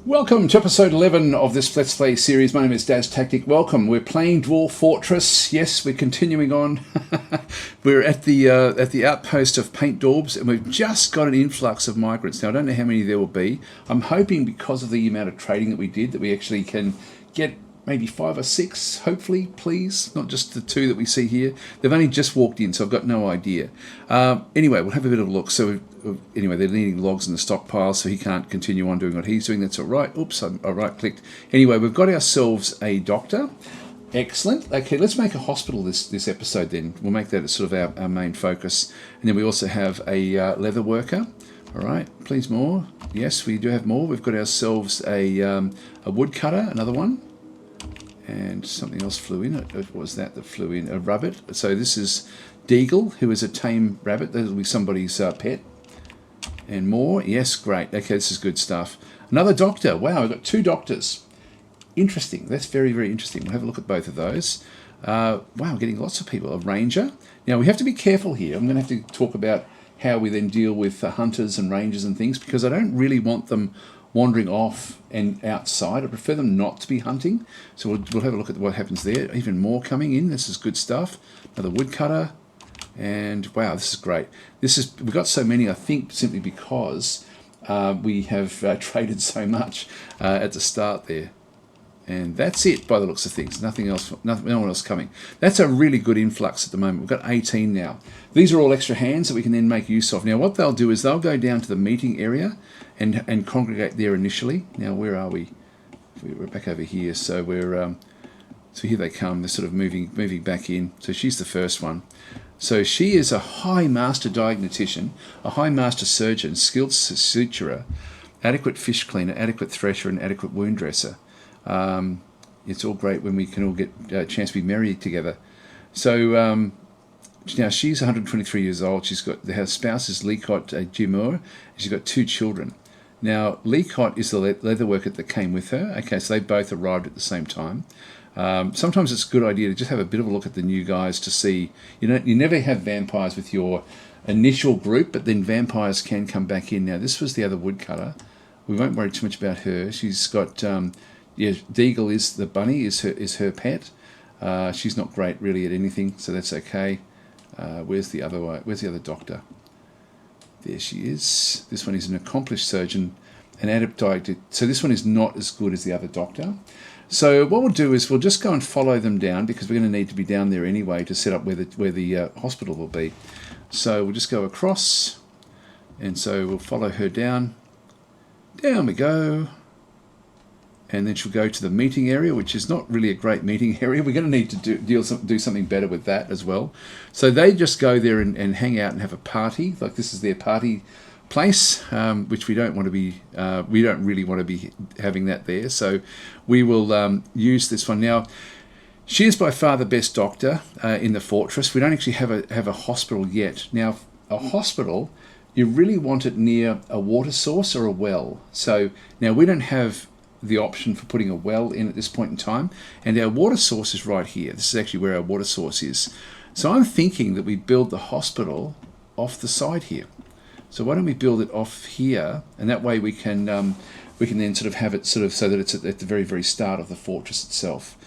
Welcome to episode 11 of this Let's Play series. My name is DasTactic. Welcome. We're playing Dwarf Fortress. Yes, we're continuing on. We're at the outpost of Paint Daubs, and we've just got an influx of migrants. Now, I don't know how many there will be. I'm hoping because of the amount of trading that we did that we actually can get maybe 5 or 6, hopefully, please. Not just the 2 that we see here. They've only just walked in, so I've got no idea. Anyway, we'll have a bit of a look. So, anyway, they're needing logs in the stockpile, so he can't continue on doing what he's doing. That's all right. Oops, I right-clicked. Anyway, we've got ourselves a doctor. Excellent. Okay, let's make a hospital this episode then. We'll make that sort of our main focus. And then we also have a leather worker. All right, please more. Yes, we do have more. We've got ourselves a woodcutter, another one. And something else flew in. What was that flew in? A rabbit. So this is Deagle, who is a tame rabbit. That'll be somebody's pet. And more. Yes, great. Okay, this is good stuff. Another doctor. Wow, I've got 2 doctors. Interesting. That's very, very interesting. We'll have a look at both of those. Wow, getting lots of people. A ranger. Now, we have to be careful here. I'm going to have to talk about how we then deal with hunters and rangers and things, because I don't really want them wandering off and outside. I prefer them not to be hunting. So we'll have a look at what happens there. Even more coming in. This is good stuff. Another woodcutter. And wow, this is great. We've got so many, I think, simply because we have traded so much at the start there. And that's it by the looks of things. Nothing else, no one else coming. That's a really good influx at the moment. We've got 18 now. These are all extra hands that we can then make use of. Now what they'll do is they'll go down to the meeting area and congregate there initially. Now where are we? We're back over here. So we're so here they come. They're sort of moving back in. So she's the first one. So she is a high master diagnostician, a high master surgeon, skilled suturer, adequate fish cleaner, adequate thresher, and adequate wound dresser. It's all great when we can all get a chance to be merry together. So now she's 123 years old. Her spouse is Leicott Jimur, and she's got 2 children. Now Leicott is the leather worker that came with her. Okay, so they both arrived at the same time. Sometimes it's a good idea to just have a bit of a look at the new guys to see. You never have vampires with your initial group, but then vampires can come back in. Now this was the other woodcutter. We won't worry too much about her. She's got Deagle is the bunny, is her pet. She's not great really at anything, so that's okay. Where's the other doctor? There she is. This one is an accomplished surgeon, an adept diagnostic. So this one is not as good as the other doctor. So what we'll do is we'll just go and follow them down, because we're going to need to be down there anyway to set up where the hospital will be. So we'll just go across, and so we'll follow her down. Down we go. And then she'll go to the meeting area, which is not really a great meeting area. We're going to need to do something better with that as well. So they just go there and hang out and have a party. Like this is their party place, which we don't want to be. We don't really want to be having that there. So we will use this one now. She is by far the best doctor in the fortress. We don't actually have a hospital yet. Now a hospital, you really want it near a water source or a well. So now we don't have the option for putting a well in at this point in time, and our water source is right here. This is actually where our water source is. So I'm thinking that we build the hospital off the side here. So why don't we build it off here, and that way we can then sort of have it sort of so that it's at the very, very start of the fortress itself.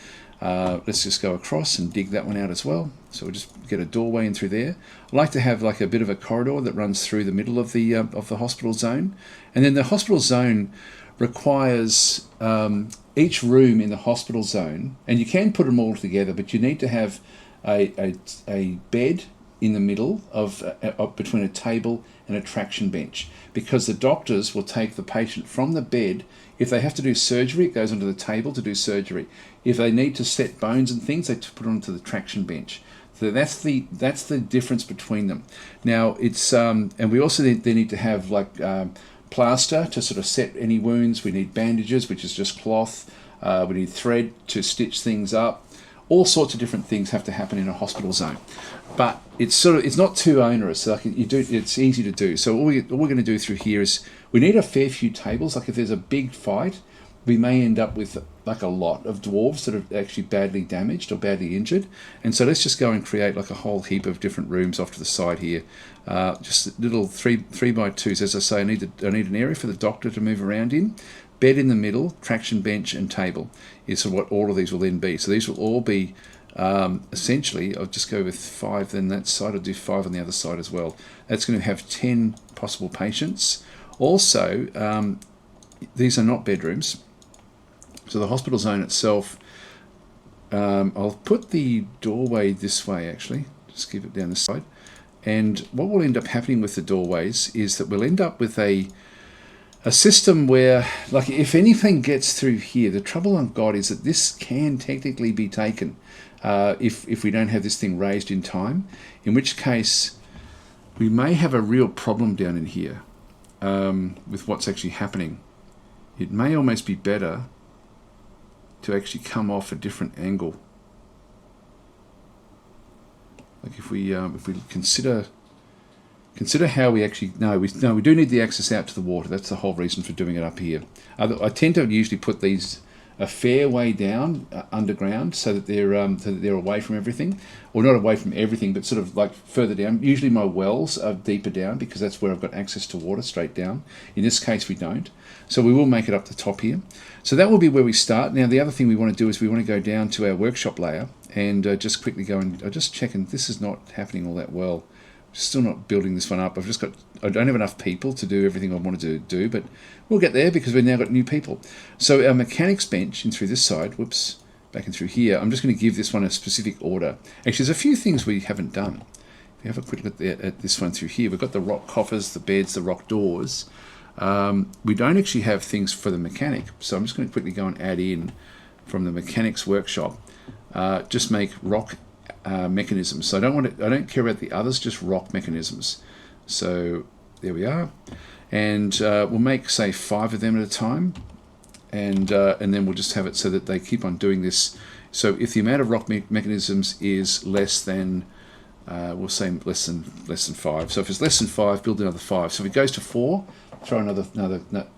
Let's just go across and dig that one out as well. So we'll just get a doorway in through there. I like to have like a bit of a corridor that runs through the middle of the hospital zone, and then the hospital zone requires each room in the hospital zone, and you can put them all together, but you need to have a bed in the middle of between a table and a traction bench, because the doctors will take the patient from the bed. If they have to do surgery, it goes onto the table to do surgery. If they need to set bones and things, they put it onto the traction bench. So that's the difference between them. Now it's and we also need to have like plaster to sort of set any wounds. We need bandages, which is just cloth. We need thread to stitch things up. All sorts of different things have to happen in a hospital zone, but it's not too onerous. Like it's easy to do. So all we're going to do through here is we need a fair few tables. Like if there's a big fight, we may end up with like a lot of dwarves that are actually badly damaged or badly injured. And so let's just go and create like a whole heap of different rooms off to the side here. Just little three by twos. As I say, I need an area for the doctor to move around in. bed in the middle, traction bench, and table is what all of these will then be. So these will all be essentially, I'll just go with 5 then that side. I'll do 5 on the other side as well. That's going to have 10 possible patients. Also, these are not bedrooms. So the hospital zone itself, I'll put the doorway this way actually, just keep it down this side. And what will end up happening with the doorways is that we'll end up with a system where, like, if anything gets through here, the trouble I've got is that this can technically be taken if we don't have this thing raised in time, in which case we may have a real problem down in here with what's actually happening. It may almost be better to actually come off a different angle. Like if we consider how we actually we do need the access out to the water. That's the whole reason for doing it up here. I tend to usually put these a fair way down underground so that they're away from everything, or not away from everything, but sort of like further down. Usually my wells are deeper down because that's where I've got access to water straight down. In this case we don't, so we will make it up the top here. So that will be where we start. Now the other thing we want to do is we want to go down to our workshop layer and just quickly go and just checking this is not happening all that well. Still not building this one up. I don't have enough people to do everything I wanted to do, but we'll get there because we've now got new people. So our mechanics bench in through this side, whoops, back in through here, I'm just going to give this one a specific order. Actually, there's a few things we haven't done. If you have a quick look at this one through here, we've got the rock coffers, the beds, the rock doors. We don't actually have things for the mechanic, so I'm just going to quickly go and add in from the mechanics workshop. Just make rock mechanisms. So I don't care about the others, just rock mechanisms. So there we are, and we'll make say 5 of them at a time, and then we'll just have it so that they keep on doing this. So if the amount of rock mechanisms is less than we'll say less than 5. So if it's less than 5, build another 5. So if it goes to 4, throw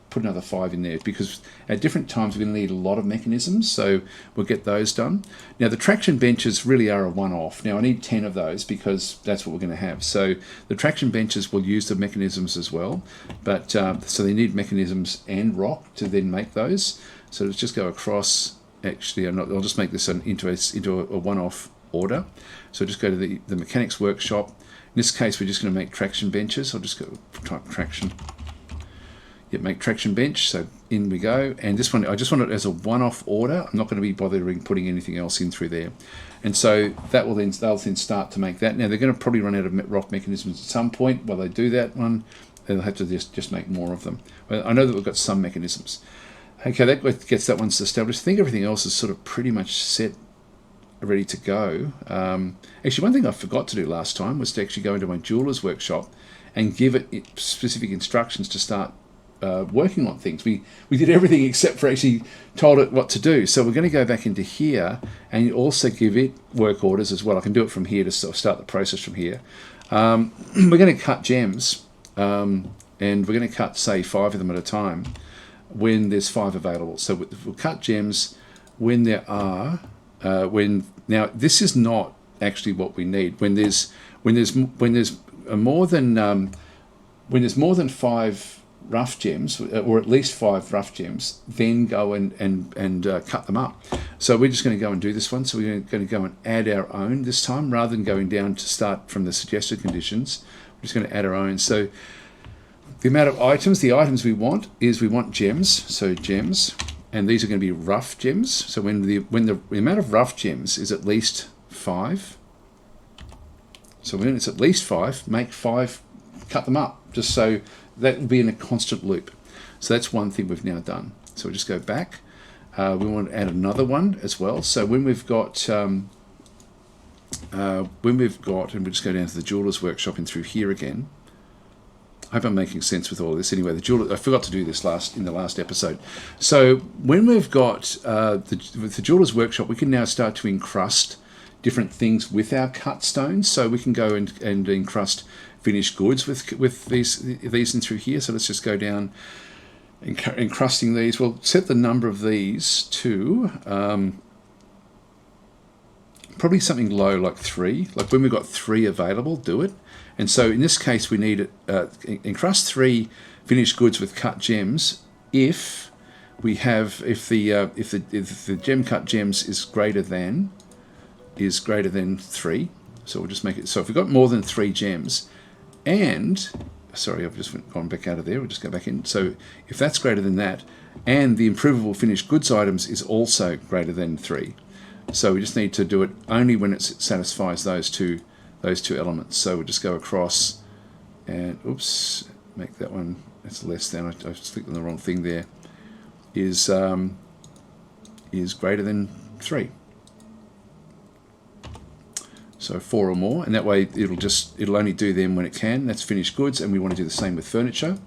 put another 5 in there, because at different times we're going to need a lot of mechanisms, so we'll get those done. Now the traction benches really are a one-off. Now I need 10 of those because that's what we're going to have. So the traction benches will use the mechanisms as well, but so they need mechanisms and rock to then make those. So let's just go across. Actually, I'll just make this into a one-off order. So just go to the mechanics workshop. In this case, we're just going to make traction benches. I'll just go type traction. Make traction bench, so in we go. And this one I just want it as a one-off order. I'm not going to be bothering putting anything else in through there, and so they'll then start to make that. Now they're going to probably run out of rock mechanisms at some point. While they do that one, they'll have to just make more of them. But I know that we've got some mechanisms. Okay, that gets that one's established. I think everything else is sort of pretty much set, ready to go. Actually, one thing I forgot to do last time was to actually go into my jeweler's workshop and give it specific instructions to start working on things. We did everything except for actually told it what to do. So we're going to go back into here and also give it work orders as well. I can do it from here to sort of start the process from here. We're going to cut gems, and we're going to cut say 5 of them at a time when there's 5 available. So we'll cut gems when there are now this is not actually what we need. When there's more than 5 rough gems, or at least 5 rough gems, then go and cut them up. So we're just going to go and do this one. So we're going to go and add our own this time, rather than going down to start from the suggested conditions. We're just going to add our own. So the amount of items, the items we want gems. So gems, and these are going to be rough gems. So when the amount of rough gems is at least 5. So when it's at least 5, make 5, cut them up, just so that will be in a constant loop. So that's one thing we've now done. So we'll just go back. We want to add another one as well. So when we've got, and we'll just go down to the jeweler's workshop and through here again. I hope I'm making sense with all of this. Anyway, I forgot to do this in the last episode. So when we've got with the jeweler's workshop, we can now start to encrust different things with our cut stones. So we can go and encrust finished goods with these in through here. So let's just go down encrusting these. We'll set the number of these to probably something low, like 3. Like when we've got 3 available, do it. And so in this case, we need encrust 3 finished goods with cut gems if we have if the gem cut gems is greater than 3. So we'll just make it. So if we've got more than 3 gems, and sorry, I've just gone back out of there. We'll just go back in. So if that's greater than that, and the improvable finished goods items is also greater than 3, so we just need to do it only when it satisfies those two elements. So we'll just go across, and oops, make that one. That's less than. I just clicked on the wrong thing there. Is greater than 3. So 4 or more, and that way it'll only do them when it can. That's finished goods, and we want to do the same with furniture.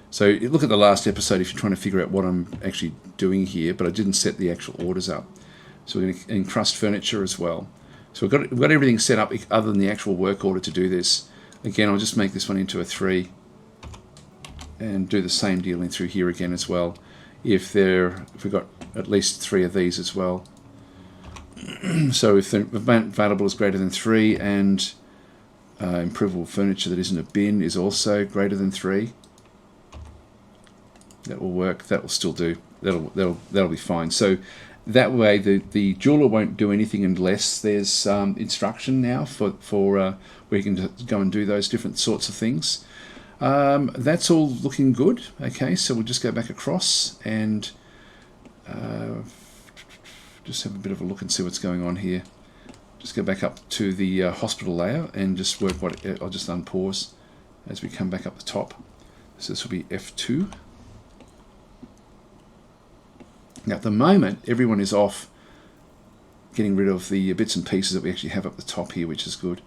So look at the last episode if you're trying to figure out what I'm actually doing here, but I didn't set the actual orders up. So we're going to encrust furniture as well. So we've got everything set up other than the actual work order to do this. Again, I'll just make this one into a 3 and do the same deal in through here again as well. If we've got at least 3 of these as well. So if the amount available is greater than 3, and improvable furniture that isn't a bin is also greater than 3, that will work. That will still do. That'll be fine. So that way the jeweler won't do anything unless there's instruction now for where you can go and do those different sorts of things. That's all looking good. Okay, so we'll just go back across and just have a bit of a look and see what's going on here. Just go back up to the hospital layer and just work I'll just unpause as we come back up the top. So this will be F2. Now at the moment, everyone is off getting rid of the bits and pieces that we actually have up the top here, which is good.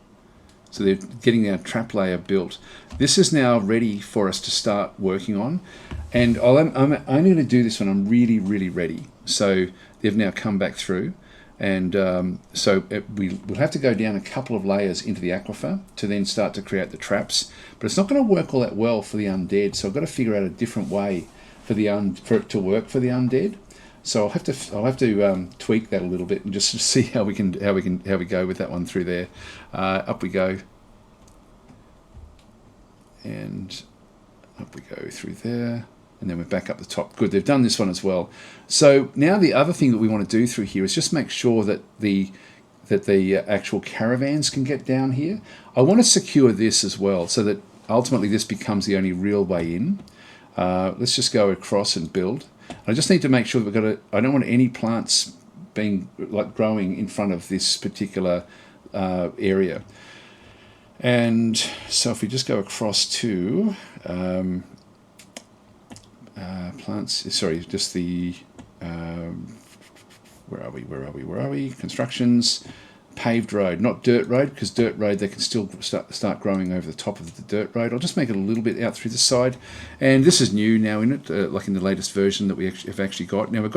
So they're getting our trap layer built. This is now ready for us to start working on. And I'm only going to do this when I'm really, really ready. So they've now come back through. And we'll have to go down a couple of layers into the aquifer to then start to create the traps. But it's not going to work all that well for the undead. So I've got to figure out a different way for it to work for the undead. So I'll have to tweak that a little bit and just see how we go with that one through there. Up we go, and up we go through there, and then we're back up the top. Good, they've done this one as well. So now the other thing that we want to do through here is just make sure that the actual caravans can get down here. I want to secure this as well, so that ultimately this becomes the only real way in. Let's just go across and build. I just need to make sure that I don't want any plants being growing in front of this particular area. And so if we just go across to plants, sorry, just the where are we? Constructions, paved road, not dirt road, because dirt road they can still start growing over the top of the dirt road. I'll just make it a little bit out through the side, and this is new now in it, like in the latest version that we have actually got. Now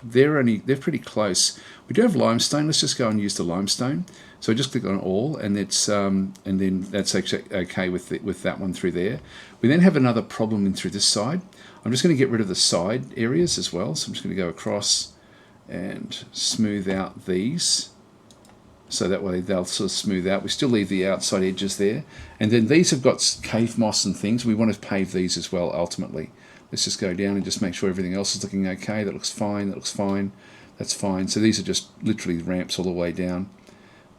they're pretty close. We do have limestone. Let's just go and use the limestone. So I just click on all, and then that's actually okay with that one through there. We then have another problem in through this side. I'm just going to get rid of the side areas as well. So I'm just going to go across and smooth out these. So that way they'll sort of smooth out. We still leave the outside edges there. And then these have got cave moss and things. We want to pave these as well ultimately. Let's just go down and just make sure everything else is looking okay. That looks fine, that looks fine, that's fine. So these are just literally ramps all the way down.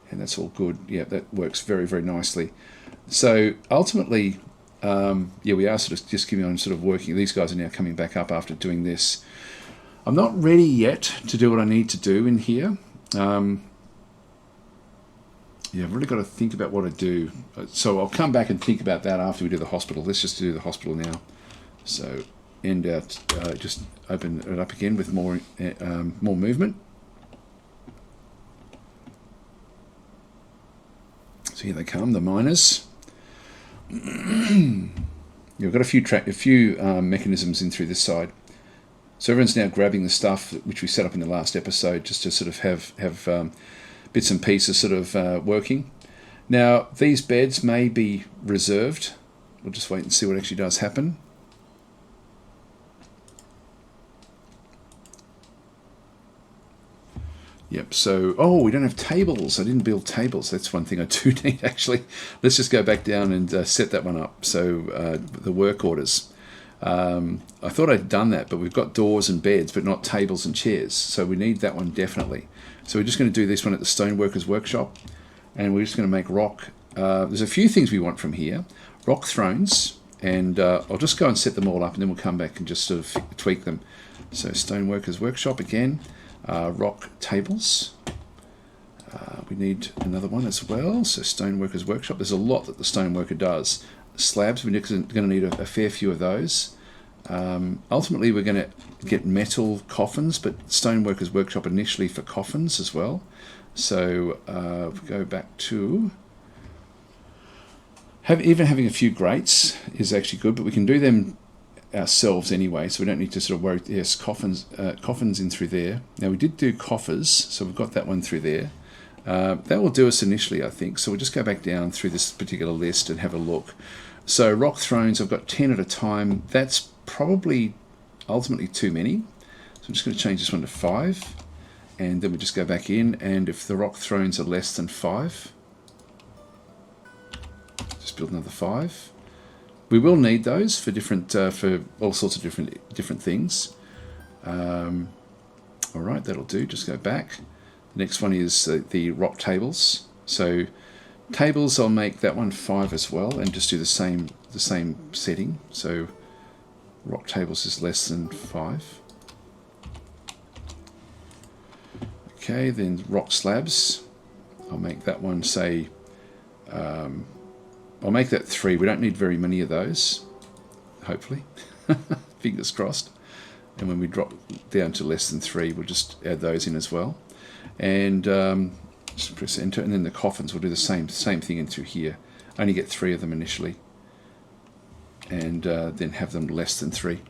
And that's all good. Yeah, that works very, very nicely. So ultimately, we are sort of just keeping on sort of working. These guys are now coming back up after doing this. I'm not ready yet to do what I need to do in here. I've really got to think about what I do. So I'll come back and think about that after we do the hospital. Let's just do the hospital now. So end out, just open it up again with more movement. So here they come, the miners. We've got a few mechanisms in through this side. So everyone's now grabbing the stuff which we set up in the last episode, just to sort of have bits and pieces sort of working. Now these beds may be reserved. We'll just wait and see what actually does happen. Yep, so, we don't have tables. I didn't build tables. That's one thing I do need, actually. Let's just go back down and set that one up. So, the work orders. I thought I'd done that, but we've got doors and beds, but not tables and chairs. So we need that one definitely. So we're just going to do this one at the Stoneworkers Workshop, and we're just going to make rock. There's a few things we want from here. Rock thrones, and I'll just go and set them all up, and then we'll come back and just sort of tweak them. So Stoneworkers Workshop again, rock tables. We need another one as well. So Stoneworkers Workshop. There's a lot that the stoneworker does. Slabs, we're going to need a fair few of those. Ultimately, we're going to get metal coffins, but Stoneworkers Workshop initially for coffins as well. So if we go back to... even having a few grates is actually good, but we can do them ourselves anyway, so we don't need to sort of worry. Yes, coffins in through there. Now we did do coffers, so we've got that one through there. That will do us initially, I think. So we'll just go back down through this particular list and have a look. So rock thrones, I've got 10 at a time. That's probably ultimately too many. So I'm just going to change this one to 5. And then we just go back in, and if the rock thrones are less than 5, just build another 5. We will need those for different, for all sorts of different things. All right, that'll do. Just go back. The next one is the rock tables. So tables, I'll make that one 5 as well, and just do the same setting. So rock tables is less than 5. Okay, then rock slabs. I'll make that one say. I'll make that 3. We don't need very many of those, hopefully. Fingers crossed. And when we drop down to less than 3, we'll just add those in as well. And just press enter, and then the coffins will do the same thing in through here. Only get 3 of them initially, and then have them less than 3.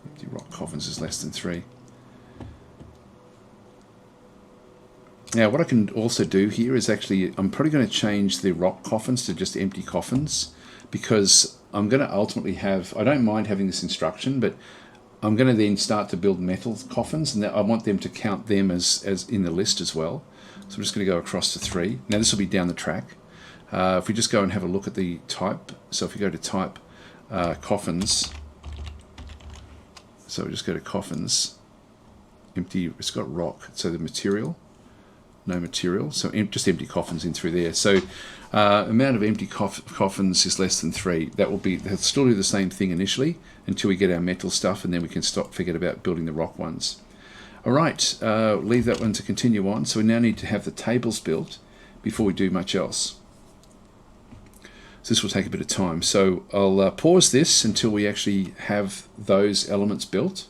Empty rock coffins is less than 3. Now what I can also do here is actually, I'm probably going to change the rock coffins to just empty coffins, because I'm going to ultimately have, I don't mind having this instruction, but I'm going to then start to build metal coffins, and I want them to count them as in the list as well. So I'm just going to go across to 3. Now this will be down the track. If we just go and have a look at the type, so if we go to type coffins, so we just go to coffins, empty, it's got rock, so the material, no material, so just empty coffins in through there. So amount of empty coffins is less than 3. They'll still do the same thing initially until we get our metal stuff, and then we can forget about building the rock ones. All right, leave that one to continue on. So we now need to have the tables built before we do much else. So this will take a bit of time. So I'll pause this until we actually have those elements built.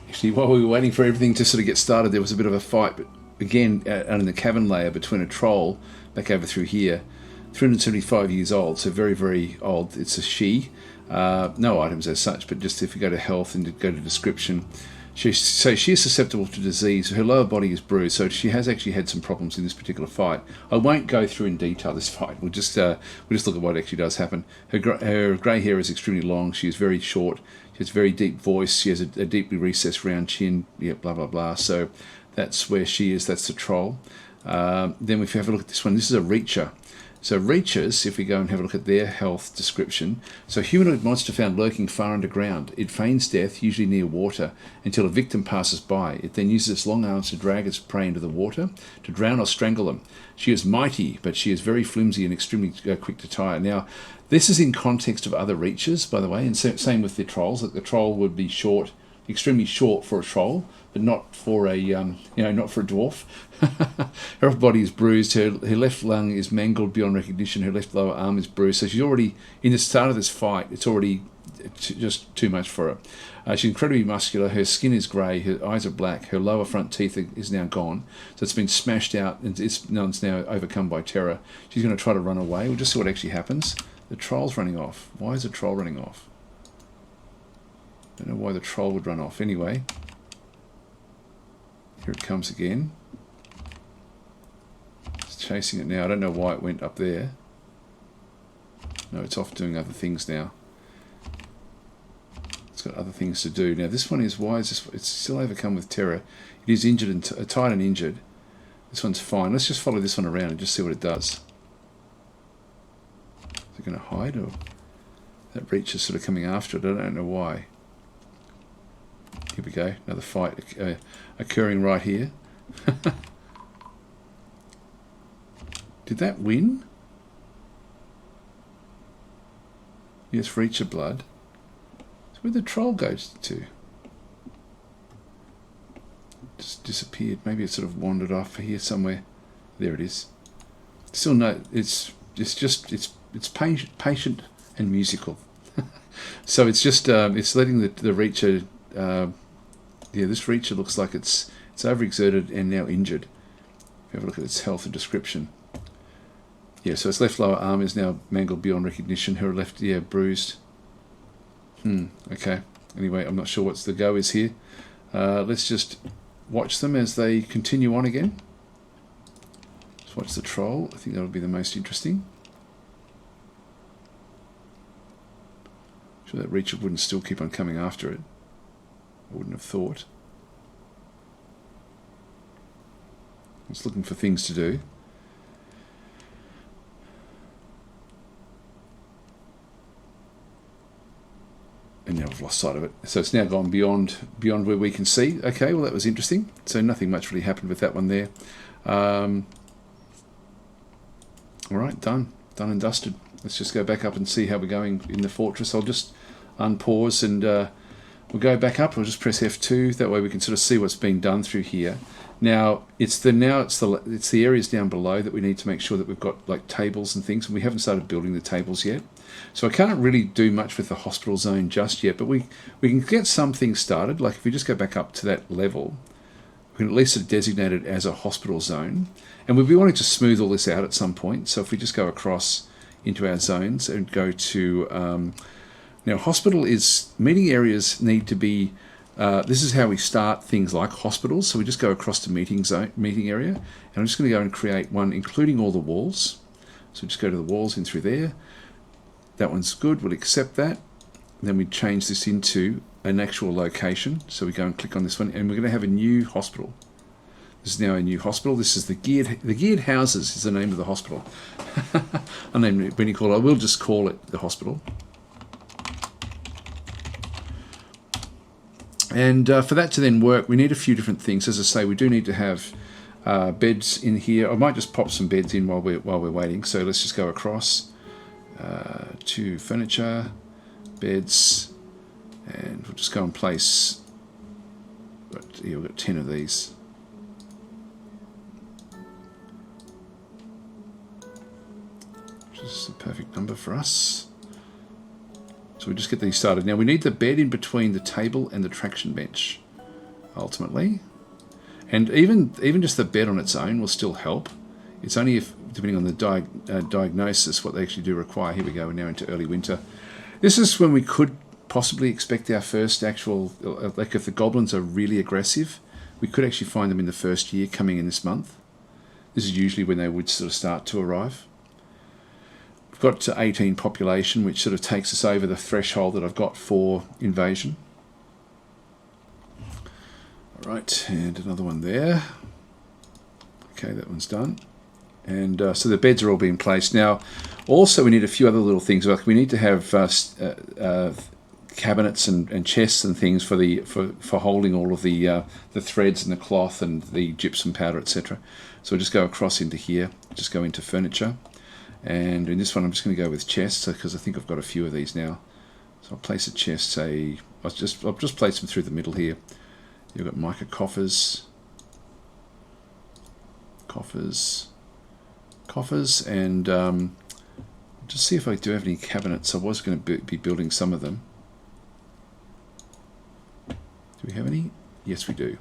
Actually, while we were waiting for everything to sort of get started, there was a bit of a fight, but again, out in the cavern layer between a troll back over through here, 375 years old, so very, very old. It's a she. No items as such, but just if you go to health and go to description, she is susceptible to disease. Her lower body is bruised, so she has actually had some problems in this particular fight. I won't go through in detail this fight. We'll just look at what actually does happen. Her grey hair is extremely long. She is very short. She has a very deep voice. She has a deeply recessed round chin. Yeah, blah blah blah. So that's where she is. That's the troll. Then if you have a look at this one, this is a reacher. So reachers, if we go and have a look at their health description, so humanoid monster found lurking far underground. It feigns death, usually near water, until a victim passes by. It then uses its long arms to drag its prey into the water, to drown or strangle them. She is mighty, but she is very flimsy and extremely quick to tire. Now, this is in context of other reachers, by the way, and same with the trolls. That the troll would be short, extremely short for a troll, but not for a not for a dwarf. Her upper body is bruised. Her left lung is mangled beyond recognition. Her left lower arm is bruised. So she's already, in the start of this fight, it's already just too much for her. She's incredibly muscular. Her skin is grey. Her eyes are black. Her lower front teeth is now gone. So it's been smashed out, and it's now overcome by terror. She's going to try to run away. We'll just see what actually happens. The troll's running off. Why is the troll running off? I don't know why the troll would run off. Anyway, here it comes again. It's chasing it now. I don't know why it went up there. No, it's off doing other things now. It's got other things to do. Now this one is, why is this? It's still overcome with terror. It is injured and tied and injured. This one's fine. Let's just follow this one around and just see what it does. Is it going to hide or? That reach is sort of coming after it. I don't know why. Here we go. Another fight occurring right here. Did that win? Yes, Reacher blood. So where'd the troll go to? Just disappeared. Maybe it sort of wandered off here somewhere. There it is. Still no. It's patient and musical. So it's just it's letting the Reacher. Yeah, this Reacher looks like it's overexerted and now injured. If you have a look at its health and description. Yeah, so its left lower arm is now mangled beyond recognition. Her left ear bruised. Okay. Anyway, I'm not sure what's the go is here. Let's just watch them as they continue on again. Let's watch the troll. I think that'll be the most interesting. I'm sure that Reacher wouldn't still keep on coming after it. I wouldn't have thought. It's looking for things to do. And now I've lost sight of it. So it's now gone beyond where we can see. Okay, well that was interesting. So nothing much really happened with that one there. All right, done and dusted. Let's just go back up and see how we're going in the fortress. I'll just unpause and we'll go back up. We'll just press F2. That way we can sort of see what's being done through here. Now it's the areas down below that we need to make sure that we've got like tables and things. And we haven't started building the tables yet. So I can't really do much with the hospital zone just yet, but we can get some things started. Like if we just go back up to that level, we can at least sort of designate it as a hospital zone. And we'll be wanting to smooth all this out at some point. So if we just go across into our zones and go to, now hospital is, meeting areas need to be, this is how we start things like hospitals. So we just go across to meeting area. And I'm just going to go and create one, including all the walls. So just go to the walls in through there. That one's good, we'll accept that. Then we change this into an actual location. So we go and click on this one and we're going to have a new hospital. This is now a new hospital. This is the Geared Houses is the name of the hospital. I named it when you call it. I will just call it the hospital. And for that to then work, we need a few different things. As I say, we do need to have beds in here. I might just pop some beds in while we're waiting. So let's just go across. To furniture, beds, and we'll just go and place. We've got 10 of these. Which is the perfect number for us. So we just get these started. Now we need the bed in between the table and the traction bench, ultimately. And even just the bed on its own will still help. It's only if, depending on the diagnosis, what they actually do require. Here we go, we're now into early winter. This is when we could possibly expect our first actual, like if the goblins are really aggressive, we could actually find them in the first year coming in this month. This is usually when they would sort of start to arrive. We've got to 18 population, which sort of takes us over the threshold that I've got for invasion. All right, and another one there. Okay, that one's done. And so the beds are all being placed. Now, also we need a few other little things. Like we need to have cabinets and chests and things for holding all of the threads and the cloth and the gypsum powder, etc. So we'll just go across into here, just go into furniture. And in this one I'm just going to go with chests because I think I've got a few of these now. So I'll place a chest, say, I'll just place them through the middle here. You've got mica coffers, and just see if I do have any cabinets. I was going to be building some of them. Do we have any? Yes, we do.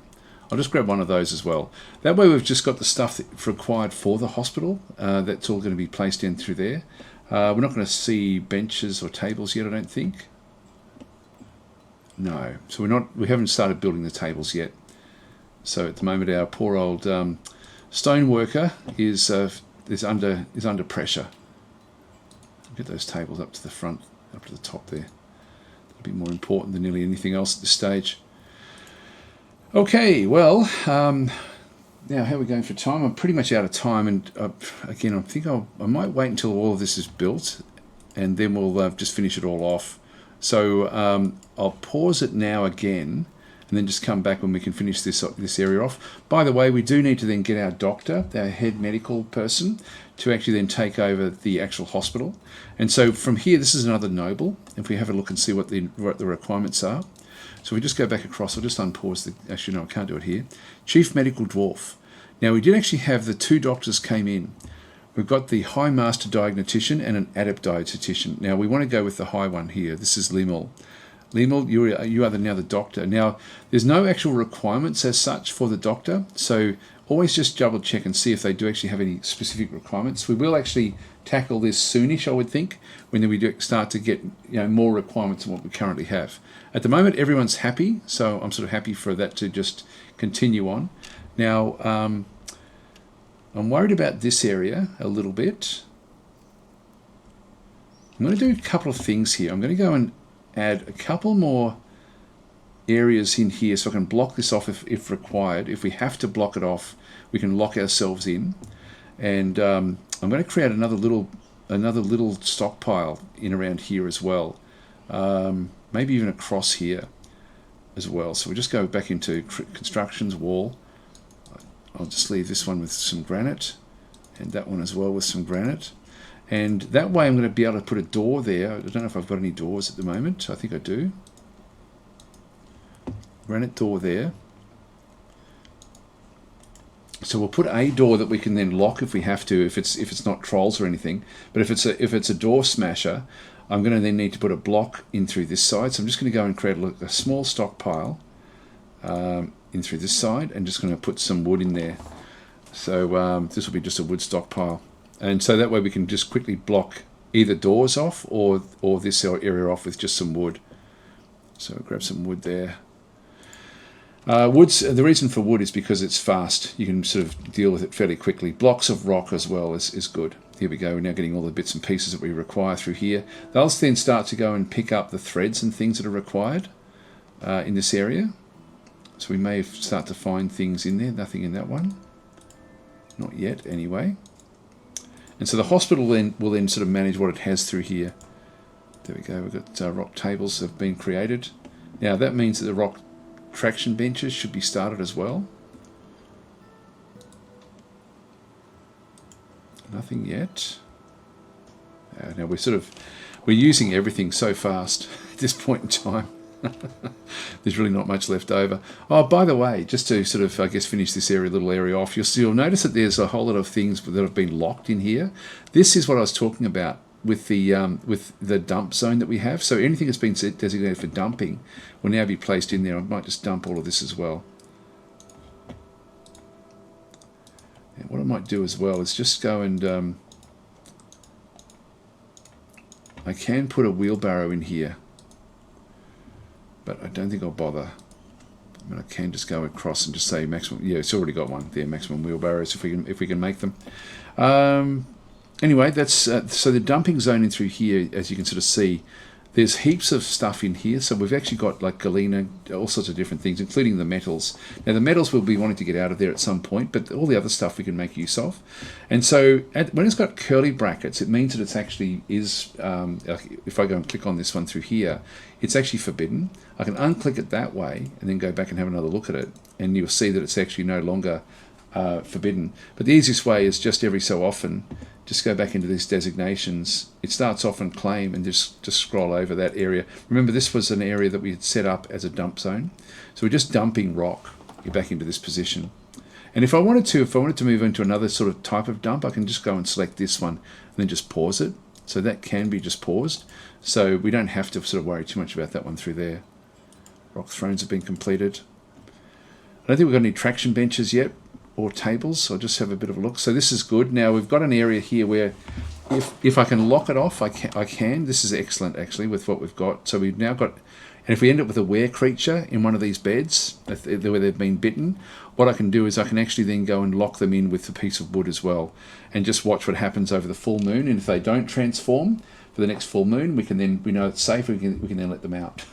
I'll just grab one of those as well. That way we've just got the stuff that's required for the hospital. That's all going to be placed in through there. We're not going to see benches or tables yet, I don't think. No, so we haven't started building the tables yet. So at the moment our poor old stone worker is under pressure. Get those tables up to the front, up to the top there. That'll be more important than nearly anything else at this stage. Okay, well, now how are we going for time? I'm pretty much out of time, and again, I think I might wait until all of this is built, and then we'll just finish it all off. So I'll pause it now again, and then just come back when we can finish this area off. By the way, we do need to then get our doctor, our head medical person, to actually then take over the actual hospital. And so from here, this is another noble. If we have a look and see what the requirements are. So we just go back across. I'll just unpause the... Actually, no, I can't do it here. Chief Medical Dwarf. Now, we did actually have the 2 doctors came in. We've got the High Master Diagnostician and an Adept Dietitian. Now, we want to go with the high one here. This is Limel. Limel, you are now the doctor. Now, there's no actual requirements as such for the doctor, so always just double check and see if they do actually have any specific requirements. We will actually tackle this soonish, I would think, when we do start to get more requirements than what we currently have. At the moment, everyone's happy, so I'm sort of happy for that to just continue on. Now, I'm worried about this area a little bit. I'm going to do a couple of things here. I'm going to go and add a couple more areas in here so I can block this off if required. If we have to block it off, we can lock ourselves in. And I'm going to create another little stockpile in around here as well. Maybe even across here as well. So we just go back into constructions, wall. I'll just leave this one with some granite, and that one as well with some granite. And that way I'm going to be able to put a door there. I don't know if I've got any doors at the moment. I think I do. Granite door there. So we'll put a door that we can then lock if we have to, if it's not trolls or anything. But if it's a door smasher, I'm going to then need to put a block in through this side. So I'm just going to go and create a small stockpile in through this side, and just going to put some wood in there. So this will be just a wood stockpile. And so that way we can just quickly block either doors off or this area off with just some wood. So grab some wood there. The reason for wood is because it's fast. You can sort of deal with it fairly quickly. Blocks of rock as well is good. Here we go. We're now getting all the bits and pieces that we require through here. They'll then start to go and pick up the threads and things that are required in this area. So we may start to find things in there. Nothing in that one. Not yet, anyway. And so the hospital will then sort of manage what it has through here. There we go. We've got rock tables have been created. Now that means that the rock traction benches should be started as well. Nothing yet. Now we're using everything so fast at this point in time. There's really not much left over. Oh, by the way, just to sort of, I guess, finish this little area off, you'll notice that there's a whole lot of things that have been locked in here. This is what I was talking about with the dump zone that we have. So anything that's been designated for dumping will now be placed in there. I might just dump all of this as well. And what I might do as well is just go and I can put a wheelbarrow in here, but I don't think I'll bother. I mean, I can just go across and just say maximum. Yeah, it's already got one there. Maximum wheelbarrows if we can make them. Anyway, that's so the dumping zone in through here, as you can sort of see, there's heaps of stuff in here. So we've actually got like galena, all sorts of different things, including the metals. Now the metals we'll be wanting to get out of there at some point, but all the other stuff we can make use of. And so when it's got curly brackets, it means that it's actually is, if I go and click on this one through here, it's actually forbidden. I can unclick it that way and then go back and have another look at it, and you'll see that it's actually no longer forbidden. But the easiest way is just every so often, just go back into these designations. It starts off and claim, and just scroll over that area. Remember, this was an area that we had set up as a dump zone. So we're just dumping rock back into this position. And if I wanted to move into another sort of type of dump, I can just go and select this one and then just pause it. So that can be just paused. So we don't have to sort of worry too much about that one through there. Rock thrones have been completed. I don't think we've got any traction benches yet, or tables, so I'll just have a bit of a look. So this is good. Now we've got an area here where if I can lock it off, I can. This is excellent actually with what we've got. So we've now got, and if we end up with a were creature in one of these beds where they've been bitten, what I can do is I can actually then go and lock them in with a piece of wood as well, and just watch what happens over the full moon. And if they don't transform for the next full moon, we know it's safe. We can then let them out.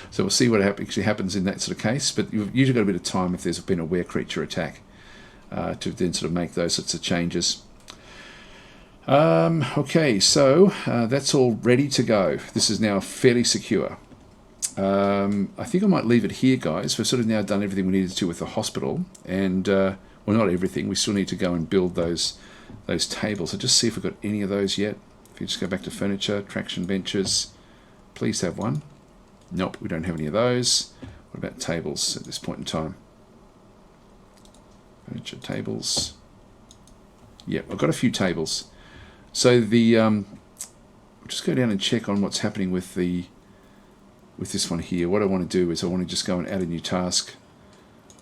So we'll see what actually happens in that sort of case, but you've usually got a bit of time if there's been a were creature attack to then sort of make those sorts of changes. Okay, so that's all ready to go. This is now fairly secure. I think I might leave it here, guys. We've sort of now done everything we needed to with the hospital, and well, not everything. We still need to go and build those tables. So just see if we've got any of those yet. If you just go back to furniture, traction benches, please have one. Nope, we don't have any of those. What about tables at this point in time? Furniture, tables. Yep, I've got a few tables. So the just go down and check on what's happening with this one here. What I want to do is I want to just go and add a new task,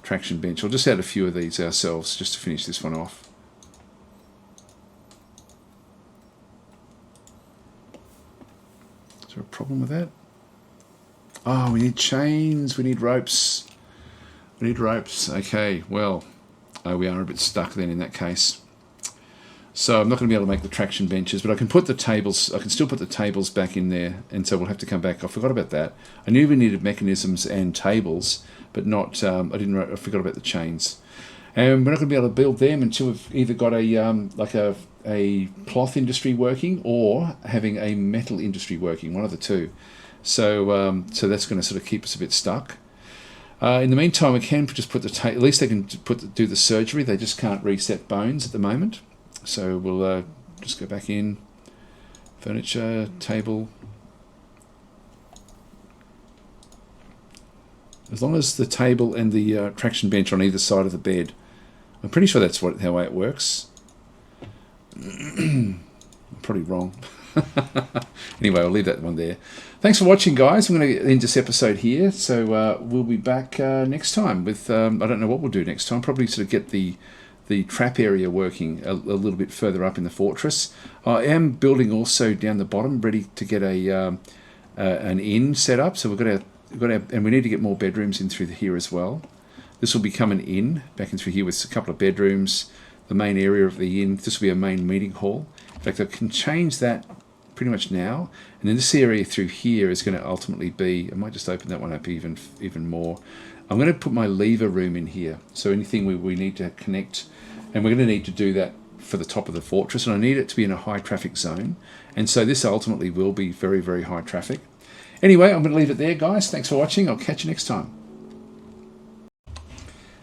traction bench. I'll just add a few of these ourselves just to finish this one off. Is there a problem with that? Oh, we need chains, we need ropes. We need ropes. Okay, well, we are a bit stuck then in that case. So I'm not going to be able to make the traction benches, but I can put the tables, I can still put the tables back in there, and so we'll have to come back. I forgot about that. I knew we needed mechanisms and tables, but not, I forgot about the chains. And we're not going to be able to build them until we've either got a cloth industry working or having a metal industry working, one of the two. So so that's going to sort of keep us a bit stuck. In the meantime, we can just put at least they can do the surgery. They just can't reset bones at the moment. So we'll just go back in, furniture, table. As long as the table and the traction bench on either side of the bed. I'm pretty sure that's how it works. I'm probably wrong. Anyway, I'll leave that one there. Thanks for watching, guys. I'm going to end this episode here. So we'll be back next time with, I don't know what we'll do next time. Probably sort of get the trap area working a little bit further up in the fortress. I am building also down the bottom, ready to get an inn set up. So we've got and we need to get more bedrooms in through here as well. This will become an inn back in through here with a couple of bedrooms. The main area of the inn. This will be a main meeting hall. In fact, I can change that pretty much now. And then this area through here is going to ultimately be. I might just open that one up even more. I'm going to put my lever room in here. So anything we need to connect. And we're going to need to do that for the top of the fortress. And I need it to be in a high traffic zone. And so this ultimately will be very, very high traffic. Anyway, I'm going to leave it there, guys. Thanks for watching. I'll catch you next time.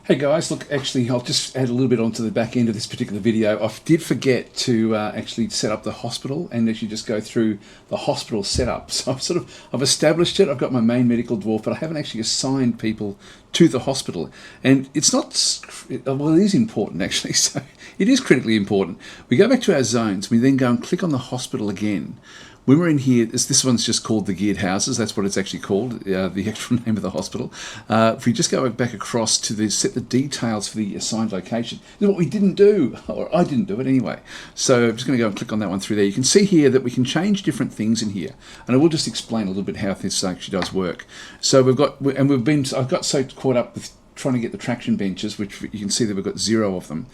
Hey guys, look, actually I'll just add a little bit onto the back end of this particular video. I did forget to actually set up the hospital and actually just go through the hospital setup. So I've established it, I've got my main medical dwarf, but I haven't actually assigned people to the hospital. And it's not, well, it is important actually, so it is critically important. We go back to our zones, we then go and click on the hospital again. When we're in here, this one's just called the geared houses. That's what it's actually called, the actual name of the hospital. If we just go back across to set the details for the assigned location, this is what we didn't do, or I didn't do it anyway. So I'm just going to go and click on that one through there. You can see here that we can change different things in here, and I will just explain a little bit how this actually does work. So I've got so caught up with trying to get the traction benches, which you can see that we've got 0 of them.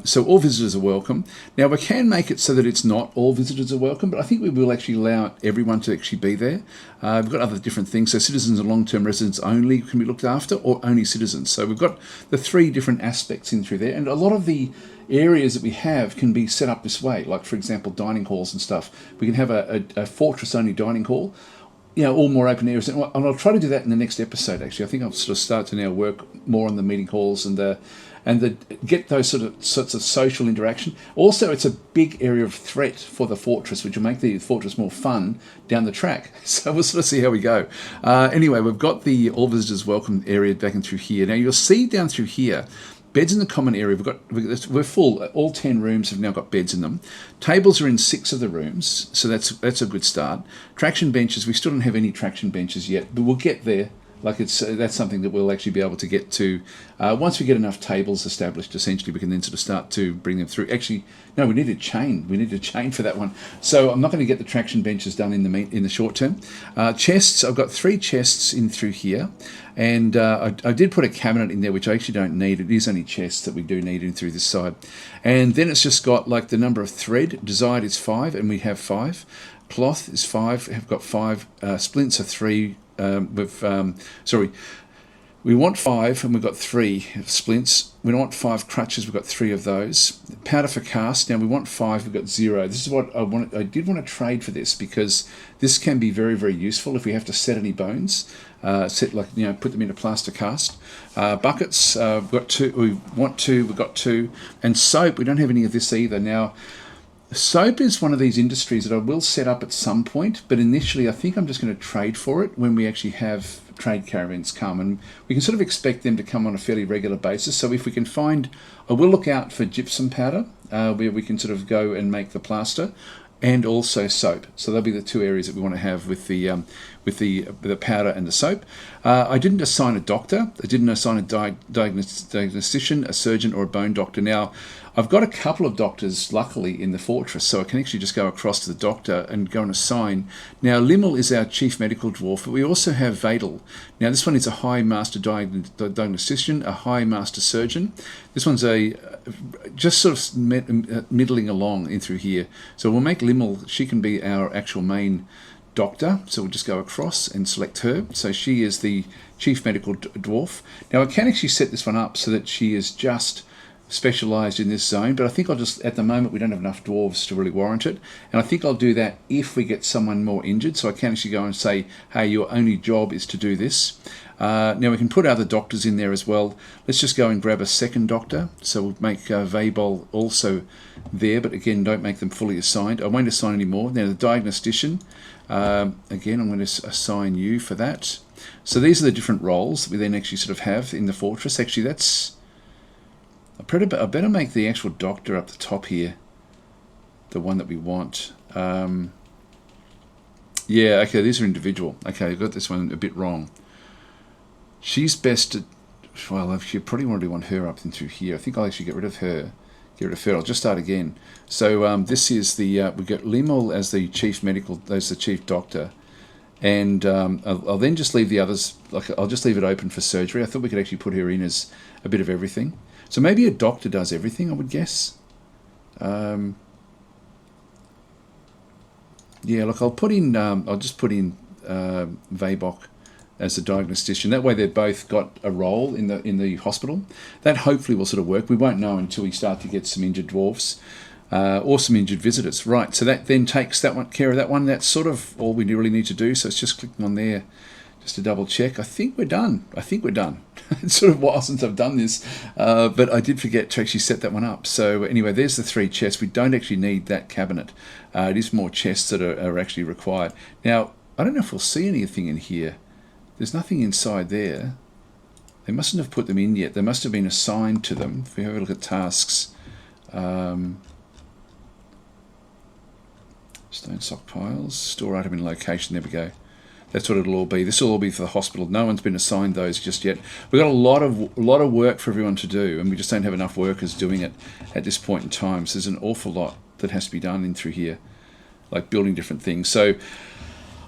So all visitors are welcome. Now we can make it so that it's not all visitors are welcome, but I think we will actually allow everyone to actually be there. We've got other different things. So citizens and long-term residents only can be looked after, or only citizens. So we've got the 3 different aspects in through there, and a lot of the areas that we have can be set up this way. Like for example, dining halls and stuff. We can have a fortress-only dining hall. You know, all more open areas, and I'll try to do that in the next episode. Actually, I think I'll sort of start to now work more on the meeting halls and get those sorts of social interaction. Also, it's a big area of threat for the fortress, which will make the fortress more fun down the track. So we'll sort of see how we go. Anyway, we've got the all visitors welcome area back in through here. Now you'll see down through here. Beds in the common area, we're full. All 10 rooms have now got beds in them. Tables are in 6 of the rooms, so that's a good start. Traction benches, we still don't have any traction benches yet, but we'll get there. Like that's something that we'll actually be able to get to once we get enough tables established. Essentially, we can then sort of start to bring them through. Actually, no, we need a chain. We need a chain for that one. So I'm not going to get the traction benches done in the short term. Chests. I've got 3 chests in through here, and I did put a cabinet in there, which I actually don't need. It is only chests that we do need in through this side, and then it's just got like the number of thread. Desired is 5, and we have 5. Cloth is 5. Have got 5. Splints are 3. We want 5, and we've got 3 splints. We don't want 5 crutches. We've got 3 of those. Powder for cast. Now we want 5. We've got 0. This is what I wanted. I did want to trade for this because this can be very, very useful if we have to set any bones. Put them into plaster cast. Buckets. We've got 2. We want 2. We've got 2. And soap. We don't have any of this either. Now, soap is one of these industries that I will set up at some point, but initially I think I'm just going to trade for it when we actually have trade caravans come, and we can sort of expect them to come on a fairly regular basis. So if we can find, I will look out for gypsum powder where we can sort of go and make the plaster, and also soap. So that'll be the 2 areas that we want to have with the powder and the soap. I didn't assign a doctor. I didn't assign a diagnostician, a surgeon, or a bone doctor. Now, I've got a couple of doctors, luckily, in the fortress, so I can actually just go across to the doctor and go and assign. Now, Limmel is our chief medical dwarf, but we also have Vadel. Now, this one is a high master diagnostician, a high master surgeon. This one's just sort of middling along in through here. So we'll make Limmel, she can be our actual main doctor, so we'll just go across and select her. So she is the chief medical dwarf. Now I can actually set this one up so that she is just specialised in this zone, but I think I'll just, at the moment we don't have enough dwarves to really warrant it, and I think I'll do that if we get someone more injured, so I can actually go and say, hey, your only job is to do this. Now we can put other doctors in there as well. Let's just go and grab a second doctor, so we'll make Vaybol also there, but again, don't make them fully assigned. I won't assign any more. Now the diagnostician, again, I'm going to assign you for that. So these are the different roles that we then actually sort of have in the fortress. Actually, that's, I better make the actual doctor up the top here the one that we want. Yeah, okay, these are individual. Okay, I got this one a bit wrong. She's best at, well, you probably want to want her up into here. I think I'll actually get rid of her. I'll just start again. So this is the, we got Limmel as the chief medical, as the chief doctor. And I'll then just leave the others, like I'll just leave it open for surgery. I thought we could actually put her in as a bit of everything. So maybe a doctor does everything, I would guess. Yeah, look, I'll put in, I'll just put in Vaybok as a diagnostician. That way they've both got a role in the hospital. That hopefully will sort of work. We won't know until we start to get some injured dwarfs or some injured visitors. Right, so that then takes that one, care of that one. That's sort of all we really need to do. So it's just clicking on there just to double check. I think we're done. It's sort of a while since I've done this, but I did forget to actually set that one up. So anyway, there's the 3 chests. We don't actually need that cabinet. It is more chests that are actually required. Now, I don't know if we'll see anything in here. There's nothing inside there. They mustn't have put them in yet. They must have been assigned to them. If we have a look at tasks, stone stockpiles, store item in location, there we go. That's what it'll all be. This will all be for the hospital. No one's been assigned those just yet. We've got a lot of work for everyone to do, and we just don't have enough workers doing it at this point in time. So there's an awful lot that has to be done in through here, like building different things. So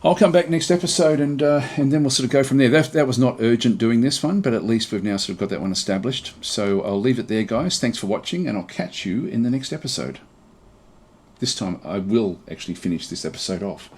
I'll come back next episode, and then we'll sort of go from there. That was not urgent doing this one, but at least we've now sort of got that one established. So I'll leave it there, guys. Thanks for watching, and I'll catch you in the next episode. This time I will actually finish this episode off.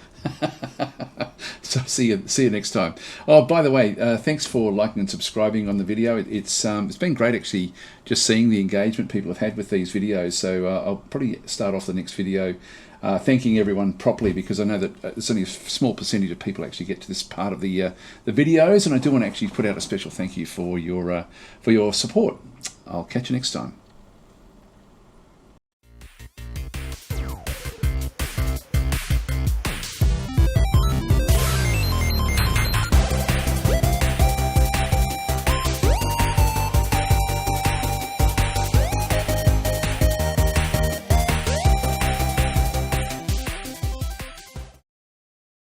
So see you next time. Oh, by the way, thanks for liking and subscribing on the video. It's been great actually just seeing the engagement people have had with these videos. So I'll probably start off the next video thanking everyone properly, because I know that there's only a small percentage of people actually get to this part of the videos, and I do want to actually put out a special thank you for your support. I'll catch you next time.